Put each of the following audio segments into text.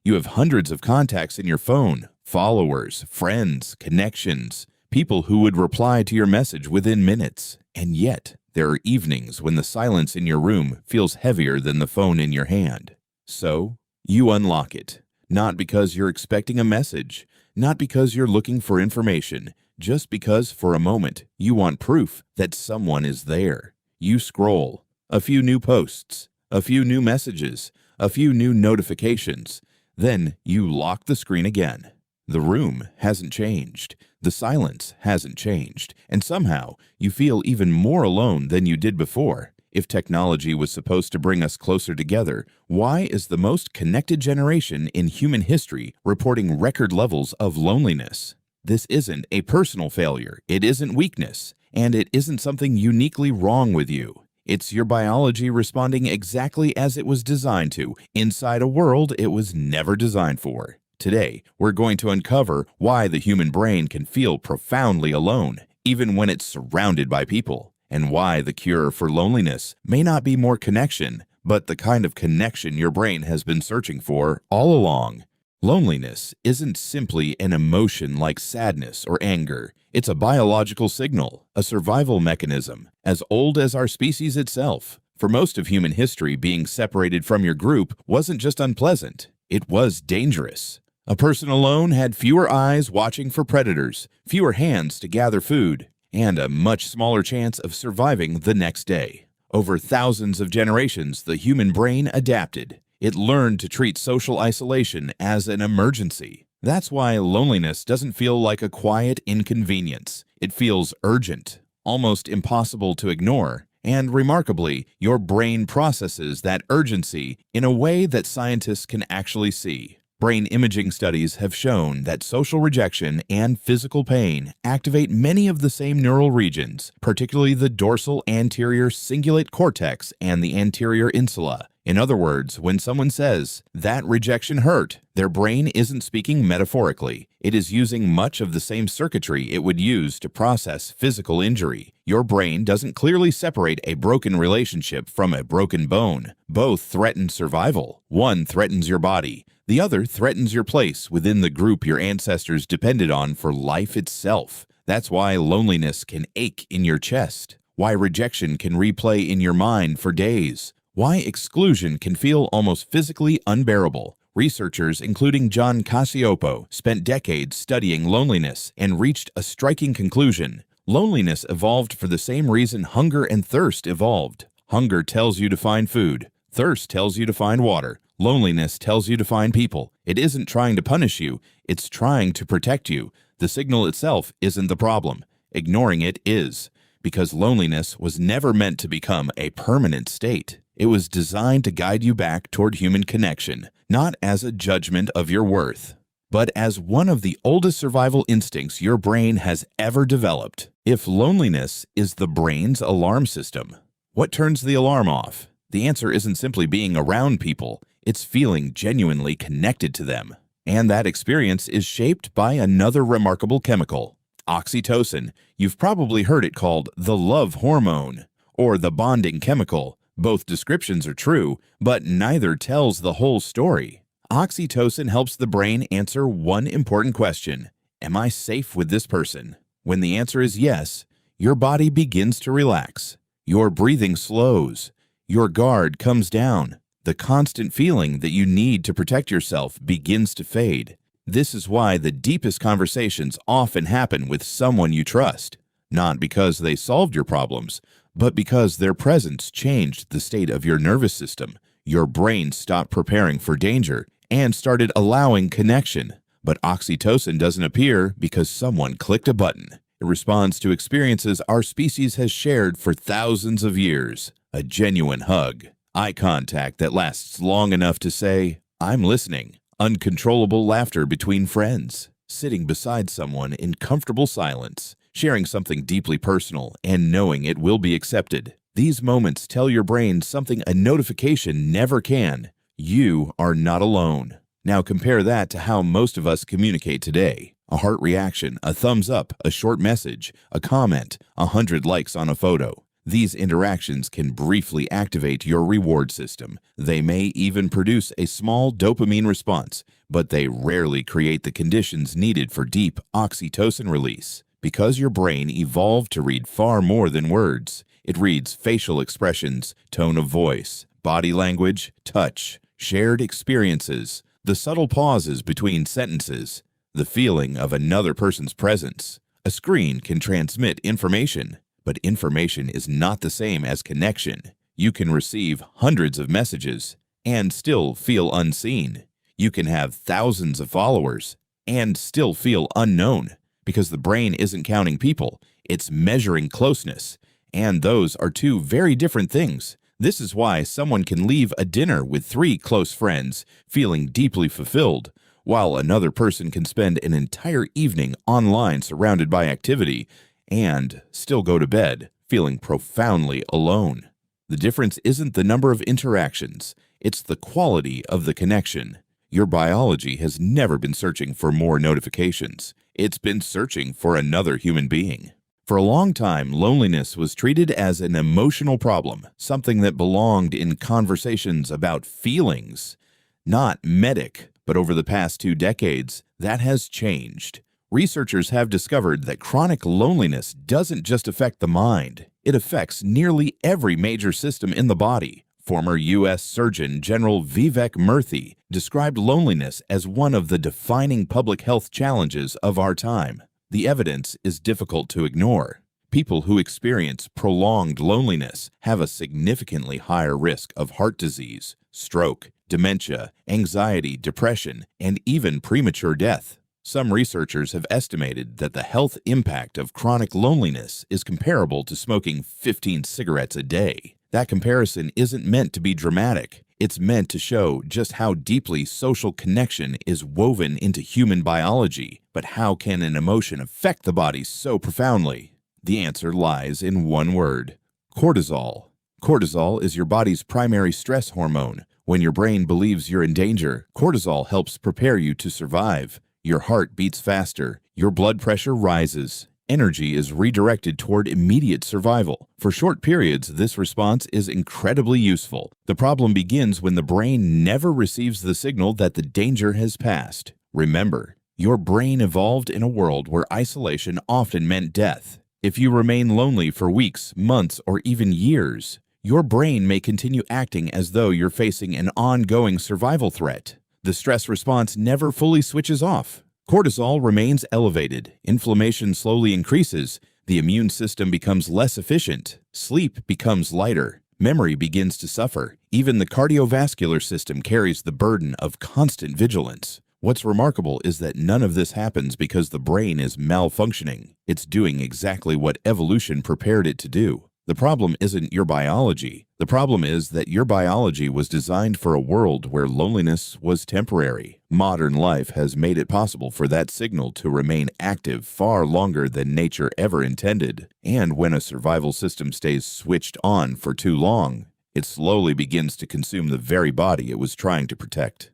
You have hundreds of contacts in your phone, followers, friends, connections, people who would reply to your message within minutes. And yet, there are evenings when the silence in your room feels heavier than the phone in your hand. So, you unlock it. Not because you're expecting a message, not because you're looking for information, just because for a moment you want proof that someone is there. You scroll. A few new posts, a few new messages, a few new notifications. Then you lock the screen again. The room hasn't changed. The silence hasn't changed. And somehow you feel even more alone than you did before. If technology was supposed to bring us closer together, why is the most connected generation in human history reporting record levels of loneliness? This isn't a personal failure, it isn't weakness, and it isn't something uniquely wrong with you. It's your biology responding exactly as it was designed to, inside a world it was never designed for. Today, we're going to uncover why the human brain can feel profoundly alone, even when it's surrounded by people. And why the cure for loneliness may not be more connection, but the kind of connection your brain has been searching for all along. Loneliness isn't simply an emotion like sadness or anger. It's a biological signal, a survival mechanism, as old as our species itself. For most of human history, being separated from your group wasn't just unpleasant, it was dangerous. A person alone had fewer eyes watching for predators, fewer hands to gather food, and a much smaller chance of surviving the next day. Over thousands of generations, the human brain adapted. It learned to treat social isolation as an emergency. That's why loneliness doesn't feel like a quiet inconvenience. It feels urgent, almost impossible to ignore, and remarkably, your brain processes that urgency in a way that scientists can actually see. Brain imaging studies have shown that social rejection and physical pain activate many of the same neural regions, particularly the dorsal anterior cingulate cortex and the anterior insula. In other words, when someone says, "that rejection hurt," their brain isn't speaking metaphorically. It is using much of the same circuitry it would use to process physical injury. Your brain doesn't clearly separate a broken relationship from a broken bone. Both threaten survival. One threatens your body. The other threatens your place within the group your ancestors depended on for life itself. That's why loneliness can ache in your chest. Why rejection can replay in your mind for days. Why exclusion can feel almost physically unbearable. Researchers, including John Cacioppo, spent decades studying loneliness and reached a striking conclusion. Loneliness evolved for the same reason hunger and thirst evolved. Hunger tells you to find food. Thirst tells you to find water. Loneliness tells you to find people. It isn't trying to punish you, it's trying to protect you. The signal itself isn't the problem. Ignoring it is. Because loneliness was never meant to become a permanent state. It was designed to guide you back toward human connection, not as a judgment of your worth, but as one of the oldest survival instincts your brain has ever developed. If loneliness is the brain's alarm system, what turns the alarm off? The answer isn't simply being around people, it's feeling genuinely connected to them. And that experience is shaped by another remarkable chemical, oxytocin. You've probably heard it called the love hormone, or the bonding chemical. Both descriptions are true, but neither tells the whole story. Oxytocin helps the brain answer one important question: am I safe with this person? When the answer is yes, your body begins to relax. Your breathing slows. Your guard comes down. The constant feeling that you need to protect yourself begins to fade. This is why the deepest conversations often happen with someone you trust, not because they solved your problems, but because their presence changed the state of your nervous system. Your brain stopped preparing for danger and started allowing connection. But oxytocin doesn't appear because someone clicked a button. It responds to experiences our species has shared for thousands of years. A genuine hug. Eye contact that lasts long enough to say, "I'm listening." Uncontrollable laughter between friends. Sitting beside someone in comfortable silence. Sharing something deeply personal and knowing it will be accepted. These moments tell your brain something a notification never can. You are not alone. Now compare that to how most of us communicate today. A heart reaction, a thumbs up, a short message, a comment, 100 likes on a photo. These interactions can briefly activate your reward system. They may even produce a small dopamine response, but they rarely create the conditions needed for deep oxytocin release. Because your brain evolved to read far more than words. It reads facial expressions, tone of voice, body language, touch, shared experiences, the subtle pauses between sentences, the feeling of another person's presence. A screen can transmit information, but information is not the same as connection. You can receive hundreds of messages and still feel unseen. You can have thousands of followers and still feel unknown because the brain isn't counting people, it's measuring closeness. And those are two very different things. This is why someone can leave a dinner with 3 close friends feeling deeply fulfilled, while another person can spend an entire evening online surrounded by activity and still go to bed feeling profoundly alone. The difference isn't the number of interactions, it's the quality of the connection. Your biology has never been searching for more notifications. It's been searching for another human being. For a long time, loneliness was treated as an emotional problem, something that belonged in conversations about feelings, not medic. But over the past 2 decades, that has changed. Researchers have discovered that chronic loneliness doesn't just affect the mind, it affects nearly every major system in the body. Former U.S. Surgeon General Vivek Murthy described loneliness as one of the defining public health challenges of our time. The evidence is difficult to ignore. People who experience prolonged loneliness have a significantly higher risk of heart disease, stroke, dementia, anxiety, depression, and even premature death. Some researchers have estimated that the health impact of chronic loneliness is comparable to smoking 15 cigarettes a day. That comparison isn't meant to be dramatic. It's meant to show just how deeply social connection is woven into human biology. But how can an emotion affect the body so profoundly? The answer lies in one word: cortisol. Cortisol is your body's primary stress hormone. When your brain believes you're in danger, cortisol helps prepare you to survive. Your heart beats faster, your blood pressure rises. Energy is redirected toward immediate survival. For short periods, this response is incredibly useful. The problem begins when the brain never receives the signal that the danger has passed. Remember, your brain evolved in a world where isolation often meant death. If you remain lonely for weeks, months, or even years, your brain may continue acting as though you're facing an ongoing survival threat. The stress response never fully switches off. Cortisol remains elevated, inflammation slowly increases, the immune system becomes less efficient, sleep becomes lighter, memory begins to suffer. Even the cardiovascular system carries the burden of constant vigilance. What's remarkable is that none of this happens because the brain is malfunctioning. It's doing exactly what evolution prepared it to do. The problem isn't your biology. The problem is that your biology was designed for a world where loneliness was temporary. Modern life has made it possible for that signal to remain active far longer than nature ever intended. And when a survival system stays switched on for too long, it slowly begins to consume the very body it was trying to protect.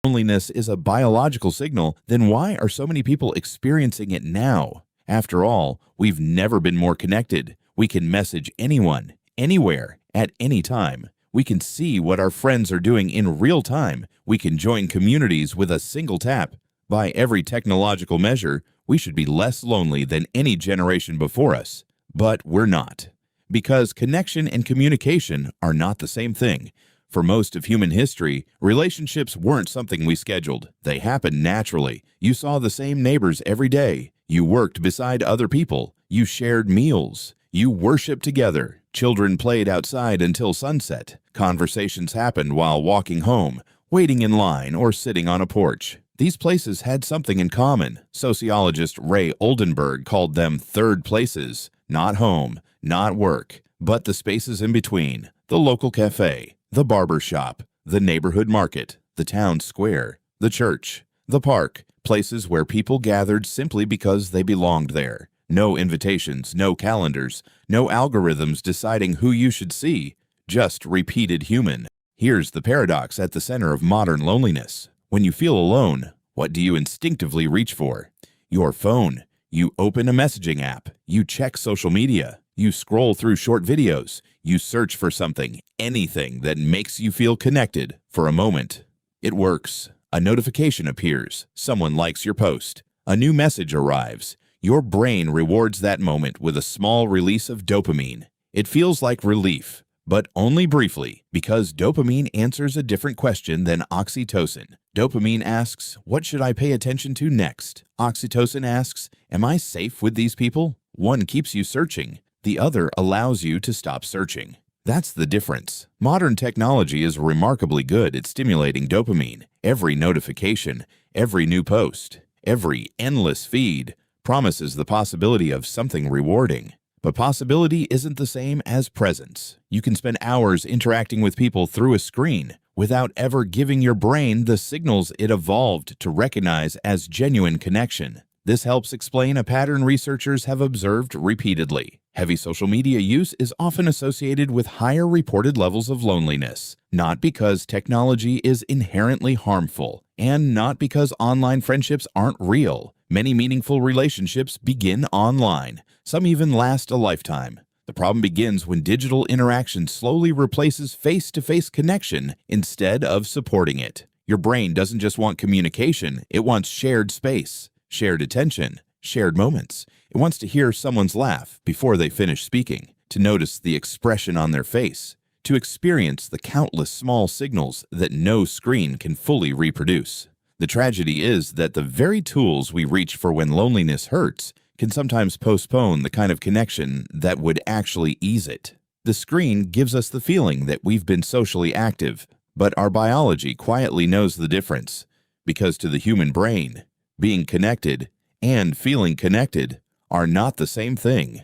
Loneliness is a biological signal, then why are so many people experiencing it now? After all, we've never been more connected. We can message anyone, anywhere, at any time. We can see what our friends are doing in real time. We can join communities with a single tap. By every technological measure, we should be less lonely than any generation before us. But we're not. Because connection and communication are not the same thing. For most of human history, relationships weren't something we scheduled. They happened naturally. You saw the same neighbors every day. You worked beside other people. You shared meals. You worshiped together. Children played outside until sunset. Conversations happened while walking home, waiting in line, or sitting on a porch. These places had something in common. Sociologist Ray Oldenburg called them third places. Not home, not work, but the spaces in between. The local cafe, the barber shop, the neighborhood market, the town square, the church, the park. Places where people gathered simply because they belonged there. No invitations, no calendars, no algorithms deciding who you should see, just repeated human. Here's the paradox at the center of modern loneliness. When you feel alone, what do you instinctively reach for? Your phone. You open a messaging app. You check social media. You scroll through short videos. You search for something, anything that makes you feel connected for a moment. It works. A notification appears, someone likes your post, a new message arrives. Your brain rewards that moment with a small release of dopamine. It feels like relief, but only briefly, because dopamine answers a different question than oxytocin. Dopamine asks, what should I pay attention to next? Oxytocin asks, am I safe with these people? One keeps you searching, the other allows you to stop searching. That's the difference. Modern technology is remarkably good at stimulating dopamine. Every notification, every new post, every endless feed promises the possibility of something rewarding. But possibility isn't the same as presence. You can spend hours interacting with people through a screen without ever giving your brain the signals it evolved to recognize as genuine connection. This helps explain a pattern researchers have observed repeatedly. Heavy social media use is often associated with higher reported levels of loneliness, not because technology is inherently harmful, and not because online friendships aren't real. Many meaningful relationships begin online. Some even last a lifetime. The problem begins when digital interaction slowly replaces face-to-face connection instead of supporting it. Your brain doesn't just want communication, it wants shared space, shared attention, shared moments. It wants to hear someone's laugh before they finish speaking, to notice the expression on their face, to experience the countless small signals that no screen can fully reproduce. The tragedy is that the very tools we reach for when loneliness hurts can sometimes postpone the kind of connection that would actually ease it. The screen gives us the feeling that we've been socially active, but our biology quietly knows the difference, because to the human brain, being connected and feeling connected are not the same thing.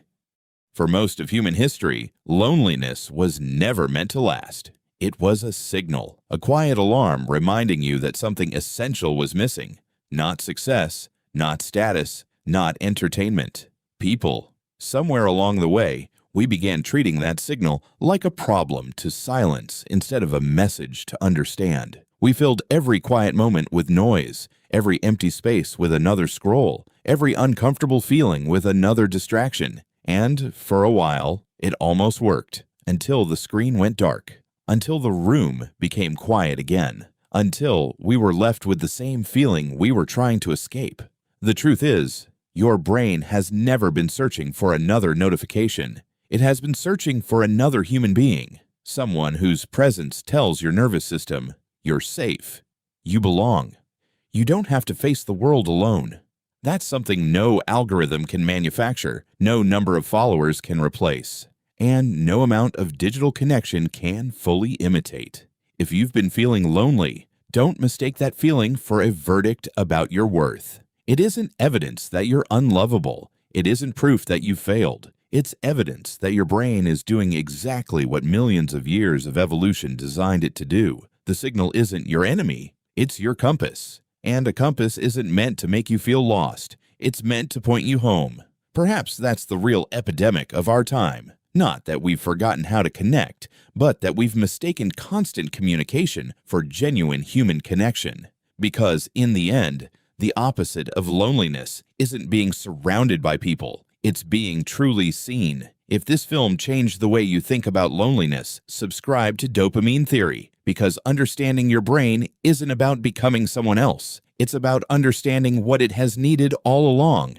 For most of human history, loneliness was never meant to last. It was a signal, a quiet alarm reminding you that something essential was missing. Not success, not status, not entertainment. People. Somewhere along the way, we began treating that signal like a problem to silence instead of a message to understand. We filled every quiet moment with noise, every empty space with another scroll, every uncomfortable feeling with another distraction. And, for a while, it almost worked, until the screen went dark, until the room became quiet again, until we were left with the same feeling we were trying to escape. The truth is, your brain has never been searching for another notification. It has been searching for another human being, someone whose presence tells your nervous system, you're safe, you belong. You don't have to face the world alone. That's something no algorithm can manufacture, no number of followers can replace, and no amount of digital connection can fully imitate. If you've been feeling lonely, don't mistake that feeling for a verdict about your worth. It isn't evidence that you're unlovable. It isn't proof that you failed. It's evidence that your brain is doing exactly what millions of years of evolution designed it to do. The signal isn't your enemy, it's your compass. And a compass isn't meant to make you feel lost. It's meant to point you home. Perhaps that's the real epidemic of our time. Not that we've forgotten how to connect, but that we've mistaken constant communication for genuine human connection. Because in the end, the opposite of loneliness isn't being surrounded by people. It's being truly seen. If this film changed the way you think about loneliness, subscribe to Dopamine Theory, because understanding your brain isn't about becoming someone else. It's about understanding what it has needed all along,